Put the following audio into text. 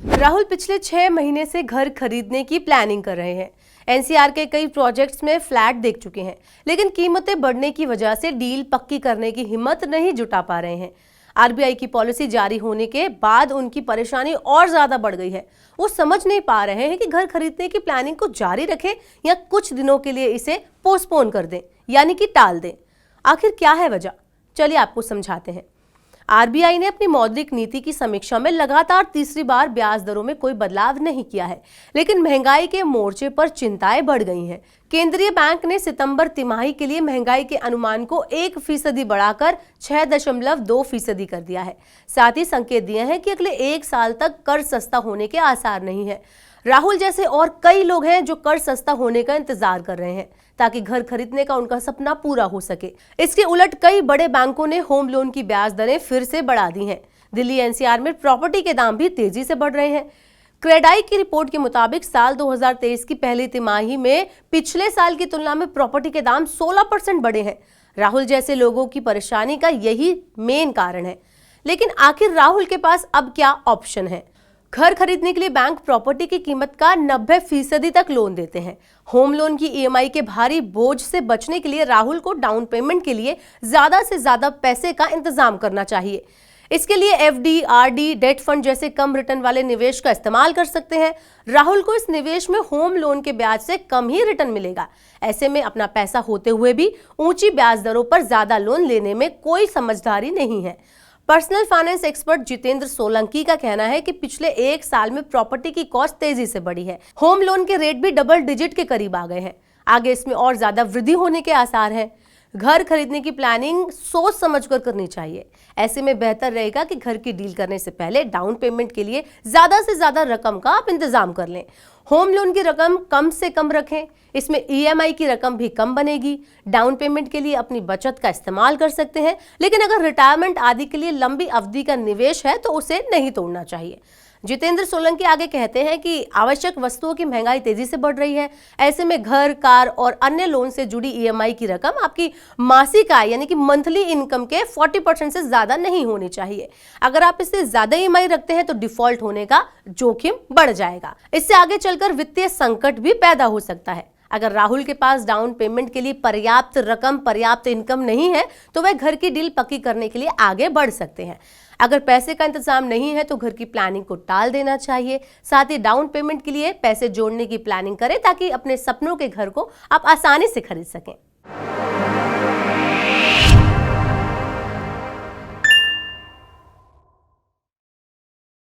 राहुल पिछले 6 महीने से घर खरीदने की प्लानिंग कर रहे हैं। एनसीआर के कई प्रोजेक्ट्स में फ्लैट देख चुके हैं, लेकिन कीमतें बढ़ने की वजह से डील पक्की करने की हिम्मत नहीं जुटा पा रहे हैं। आरबीआई की पॉलिसी जारी होने के बाद उनकी परेशानी और ज्यादा बढ़ गई है। वो समझ नहीं पा रहे हैं कि घर खरीदने की प्लानिंग को जारी रखें या कुछ दिनों के लिए इसे पोस्टपोन कर दें, यानी कि टाल दें। आखिर क्या है वजह, चलिए आपको समझाते हैं। आरबीआई ने अपनी मौद्रिक नीति की समीक्षा में लगातार तीसरी बार ब्याज दरों में कोई बदलाव नहीं किया है, लेकिन महंगाई के मोर्चे पर चिंताएं बढ़ गई हैं। केंद्रीय बैंक ने सितंबर तिमाही के लिए महंगाई के अनुमान को 1% बढ़ाकर 6.2% कर दिया है। साथ ही संकेत दिए हैं कि अगले 1 साल तक कर्ज सस्ता होने के आसार नहीं है। राहुल जैसे और कई लोग हैं जो कर्ज सस्ता होने का इंतजार कर रहे हैं ताकि घर खरीदने का उनका सपना पूरा हो सके। इसके उलट कई बड़े बैंकों ने होम लोन की ब्याज दरें फिर से बढ़ा दी हैं। दिल्ली एनसीआर में प्रॉपर्टी के दाम भी तेजी से बढ़ रहे हैं। क्रेडाई की रिपोर्ट के मुताबिक साल 2023 की पहली तिमाही में पिछले साल की तुलना में प्रॉपर्टी के दाम 16% बढ़े हैं। राहुल जैसे लोगों की परेशानी का यही मेन कारण है। लेकिन आखिर राहुल के पास अब क्या ऑप्शन है? घर खरीदने के लिए बैंक प्रॉपर्टी की कीमत का 90% तक लोन देते हैं। होम लोन की ईएमआई के भारी बोझ से बचने के लिए राहुल को डाउन पेमेंट के लिए ज्यादा से ज्यादा पैसे का इंतजाम करना चाहिए। इसके लिए एफडी, आरडी, डेट फंड जैसे कम रिटर्न वाले निवेश का इस्तेमाल कर सकते हैं। राहुल को इस निवेश में होम लोन के ब्याज से कम ही रिटर्न मिलेगा। ऐसे में अपना पैसा होते हुए भी ऊंची ब्याज दरों पर ज्यादा लोन लेने में कोई समझदारी नहीं है। Personal finance expert Jitendra Solanki का कहना है कि पिछले 1 साल में प्रॉपर्टी की कॉस्ट तेजी से बढ़ी है। होम लोन के रेट भी डबल डिजिट के करीब आ गए हैं। आगे इसमें और ज्यादा वृद्धि होने के आसार हैं। घर खरीदने की प्लानिंग सोच समझकर करनी चाहिए। ऐसे में बेहतर रहेगा कि घर की डील करने से पहले डाउन पेमेंट के लिए ज्यादा से ज्यादा रकम का आप इंतजाम कर लें। होम लोन की रकम कम से कम रखें, इसमें ईएमआई की रकम भी कम बनेगी। डाउन पेमेंट के लिए अपनी बचत का इस्तेमाल कर सकते हैं, लेकिन अगर रिटायरमेंट आदि के लिए लंबी अवधि का निवेश है तो उसे नहीं तोड़ना चाहिए। जितेंद्र सोलंकी आगे कहते हैं कि आवश्यक वस्तुओं की महंगाई तेजी से बढ़ रही है। ऐसे में घर, कार और अन्य लोन से जुड़ी ईएमआई की रकम आपकी मासिक आय यानी कि मंथली इनकम के 40% से ज्यादा नहीं होनी चाहिए। अगर आप इससे ज्यादा ईएमआई रखते हैं तो डिफॉल्ट होने का जोखिम बढ़ जाएगा। इससे आगे चलकर वित्तीय संकट भी पैदा हो सकता है। अगर राहुल के पास डाउन पेमेंट के लिए पर्याप्त रकम, पर्याप्त इनकम नहीं है तो वह घर की डील पक्की करने के लिए आगे बढ़ सकते हैं। अगर पैसे का इंतजाम नहीं है तो घर की प्लानिंग को टाल देना चाहिए। साथ ही डाउन पेमेंट के लिए पैसे जोड़ने की प्लानिंग करें ताकि अपने सपनों के घर को आप आसानी से खरीद सकें।